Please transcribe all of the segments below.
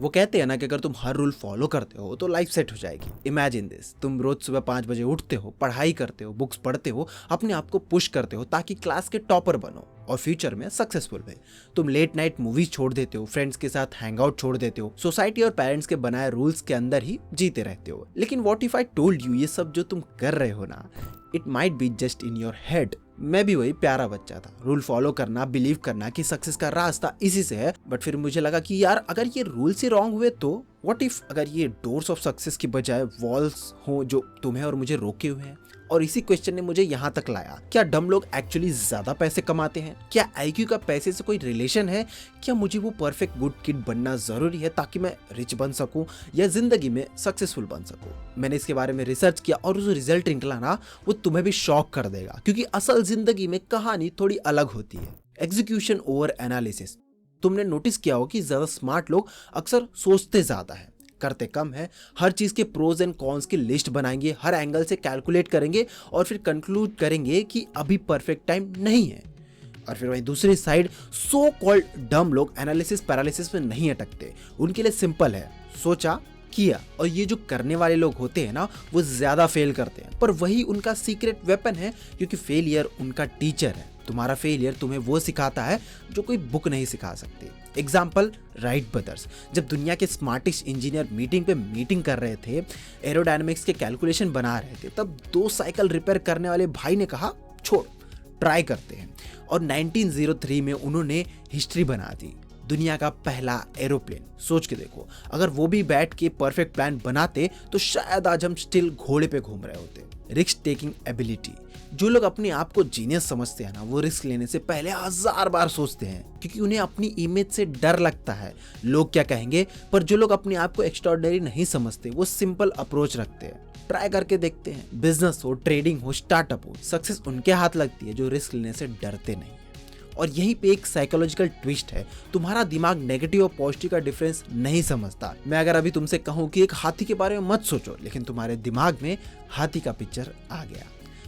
वो कहते हैं ना कि अगर तुम हर रूल फॉलो करते हो तो लाइफ सेट हो जाएगी। इमेजिन दिस, तुम रोज सुबह 5 बजे उठते हो, पढ़ाई करते हो, बुक्स पढ़ते हो, अपने आप को पुश करते हो ताकि क्लास के टॉपर बनो और फ्यूचर में सक्सेसफुल हुए। तुम लेट नाइट मूवीज छोड़ देते हो, फ्रेंड्स के साथ हैंग आउट छोड़ देते हो, सोसाइटी और पेरेंट्स के बनाए रूल्स के अंदर ही जीते रहते हो। लेकिन what if I told you, ये सब जो तुम कर रहे हो ना, it might be just in your head. मैं भी वही प्यारा बच्चा था, रूल फॉलो करना, बिलीव करना कि सक्सेस का रास्ता इसी से है। बट फिर मुझे लगा कि यार अगर ये रूल्स ही रॉन्ग हुए तो व्हाट इफ अगर ये डोर्स ऑफ सक्सेस की बजाय वॉल्स हो जो तुम्हें और मुझे रोके हुए हैं। और इसी क्वेश्चन ने मुझे यहाँ तक लाया, क्या डम लोग एक्चुअली ज्यादा पैसे कमाते हैं? क्या आईक्यू का पैसे से कोई रिलेशन है? क्या मुझे वो परफेक्ट गुड किड बनना जरूरी है ताकि मैं रिच बन सकूं या जिंदगी में सक्सेसफुल बन सकूं? मैंने इसके बारे में रिसर्च किया और जो रिजल्ट निकला ना वो तुम्हें भी शॉक कर देगा, क्योंकि असल जिंदगी में कहानी थोड़ी अलग होती है। Execution over analysis. तुमने नोटिस किया हो कि ज्यादा स्मार्ट लोग अक्सर सोचते ज्यादा है, करते कम है। हर चीज के प्रोज एंड कॉन्स की लिस्ट बनाएंगे, हर एंगल से कैलकुलेट करेंगे और फिर कंक्लूड करेंगे कि अभी परफेक्ट टाइम नहीं है। और फिर वहीं दूसरी साइड सो कॉल्ड डम लोग एनालिसिस पैरालिसिस में नहीं अटकते। उनके लिए सिंपल है, सोचा किया। और ये जो करने वाले लोग होते हैं ना वो ज्यादा फेल करते हैं, पर वही उनका सीक्रेट वेपन है, क्योंकि फेलियर उनका टीचर है। तुम्हारा फेलियर तुम्हें वो सिखाता है जो कोई बुक नहीं सिखा सकती। Example, Wright brothers. जब दुनिया के स्मार्टेस्ट इंजीनियर मीटिंग कर रहे थे, एरोडायनामिक्स के कैलकुलेशन बना रहे थे, तब 2 साइकिल रिपेयर करने वाले भाई ने कहा छोड़, ट्राई करते हैं। और 1903 में उन्होंने हिस्ट्री बना दी, दुनिया का पहला एरोप्लेन। सोच के देखो, अगर वो भी बैठ के परफेक्ट प्लान बनाते तो शायद आज हम स्टिल घोड़े पे घूम रहे होते। Risk taking ability. जो लोग अपने आप को जीनियस समझते हैं ना, वो रिस्क लेने से पहले 1000 बार सोचते हैं, क्योंकि उन्हें अपनी इमेज से डर लगता है, लोग क्या कहेंगे। पर जो लोग अपने आप को एक्स्ट्राऑर्डिनरी नहीं समझते, वो सिंपल अप्रोच रखते हैं, ट्राई करके देखते हैं। बिजनेस हो, ट्रेडिंग हो, स्टार्टअप हो, सक्सेस उनके हाथ लगती है जो रिस्क लेने से डरते नहीं। और यहीं पे एक साइकोलॉजिकल ट्विस्ट है, तुम्हारा दिमाग नेगेटिव और पॉजिटिव का डिफरेंस नहीं समझता। मैं अगर अभी तुमसे कहूं कि एक हाथी के बारे में मत सोचो, लेकिन तुम्हारे दिमाग में हाथी का पिक्चर आ गया।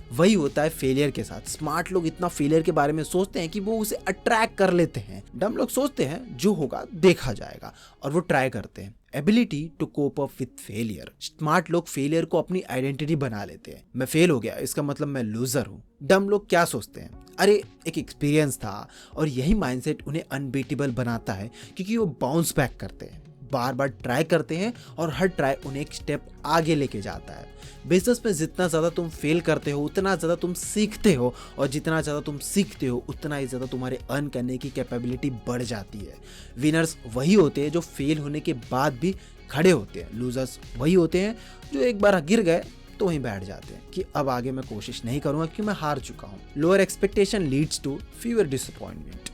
वही होता है फेलियर के साथ। स्मार्ट लोग इतना फेलियर के बारे में सोचते हैं कि वो उसे अट्रैक्ट कर लेते हैं। डम लोग सोचते हैं जो होगा देखा जाएगा, और वो ट्राई करते हैं। Ability to cope up with failure. Smart लोग फेलियर को अपनी आइडेंटिटी बना लेते हैं। मैं फेल हो गया, इसका मतलब मैं लूजर हूँ। डम लोग क्या सोचते हैं, अरे एक एक्सपीरियंस था। और यही माइंडसेट उन्हें अनबीटेबल बनाता है, क्योंकि वो बाउंस बैक करते हैं, बार बार ट्राई करते हैं, और हर ट्राई उन्हें एक स्टेप आगे लेके जाता है। बिजनेस में जितना ज़्यादा तुम फेल करते हो उतना ज़्यादा तुम सीखते हो, और जितना ज़्यादा तुम सीखते हो उतना ही ज़्यादा तुम्हारे अर्न करने की कैपेबिलिटी बढ़ जाती है। विनर्स वही होते हैं जो फेल होने के बाद भी खड़े होते हैं। लूजर्स वही होते हैं जो एक बार गिर गए तो वहीं बैठ जाते हैं कि अब आगे मैं कोशिश नहीं करूँगा क्योंकि मैं हार चुका हूँ। Lower expectation leads to fewer disappointment.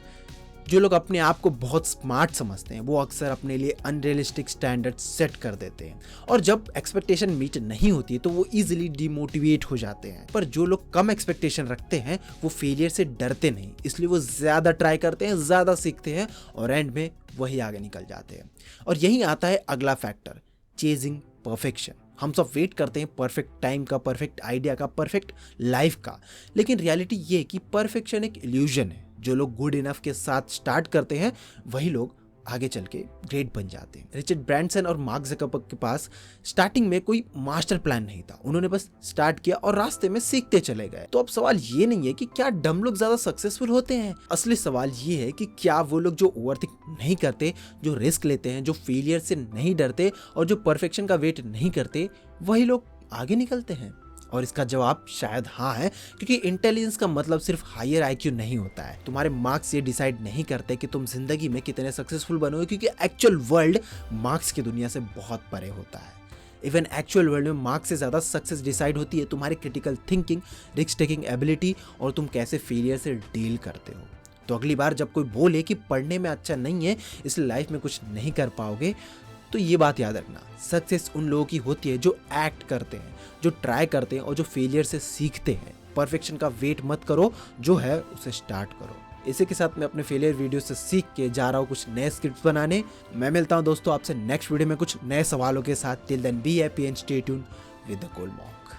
जो लोग अपने आप को बहुत स्मार्ट समझते हैं वो अक्सर अपने लिए अनरियलिस्टिक स्टैंडर्ड सेट कर देते हैं, और जब एक्सपेक्टेशन मीट नहीं होती तो वो इजीली डिमोटिवेट हो जाते हैं। पर जो लोग कम एक्सपेक्टेशन रखते हैं वो फेलियर से डरते नहीं, इसलिए वो ज्यादा ट्राई करते हैं, ज्यादा सीखते हैं, और एंड में वही आगे निकल जाते हैं। और यही आता है अगला फैक्टर, चेजिंग परफेक्शन। हम सब वेट करते हैं परफेक्ट टाइम का, परफेक्ट आइडिया का, परफेक्ट लाइफ का, लेकिन रियलिटी ये है कि परफेक्शन एक इल्यूजन है। जो लोग गुड इनफ के साथ स्टार्ट करते हैं वही लोग आगे चल के ग्रेट बन जाते हैं। रिचर्ड ब्रांसन और मार्क ज़करबर्ग के पास स्टार्टिंग में कोई मास्टर प्लान नहीं था, उन्होंने बस स्टार्ट किया और रास्ते में सीखते चले गए। तो अब सवाल ये नहीं है कि क्या डम लोग ज्यादा सक्सेसफुल होते हैं, असली सवाल ये है कि क्या वो लोग जो ओवरथिंक नहीं करते, जो रिस्क लेते हैं, जो फेलियर से नहीं डरते और जो परफेक्शन का वेट नहीं करते, वही लोग आगे निकलते हैं। और इसका जवाब शायद हाँ है, क्योंकि इंटेलिजेंस का मतलब सिर्फ हायर आईक्यू नहीं होता है। तुम्हारे मार्क्स ये डिसाइड नहीं करते कि तुम जिंदगी में कितने सक्सेसफुल बनोगे, क्योंकि एक्चुअल वर्ल्ड मार्क्स की दुनिया से बहुत परे होता है। इवन एक्चुअल वर्ल्ड में मार्क्स से ज्यादा सक्सेस डिसाइड होती है तुम्हारी critical thinking, risk taking ability, और तुम कैसे फेलियर से डील करते हो। तो अगली बार जब कोई बोले कि पढ़ने में अच्छा नहीं है इसलिए लाइफ में कुछ नहीं कर पाओगे, तो ये बात याद रखना, सक्सेस उन लोगों की होती है जो एक्ट करते हैं, जो ट्राई करते हैं और जो फेलियर से सीखते हैं। परफेक्शन का वेट मत करो, जो है उसे स्टार्ट करो। इसी के साथ मैं अपने फेलियर वीडियो से सीख के जा रहा हूँ कुछ नए स्क्रिप्ट बनाने। मैं मिलता हूँ दोस्तों आपसे नेक्स्ट वीडियो में कुछ नए सवालों के साथ। Till then be happy and stay tuned with the Cool monk.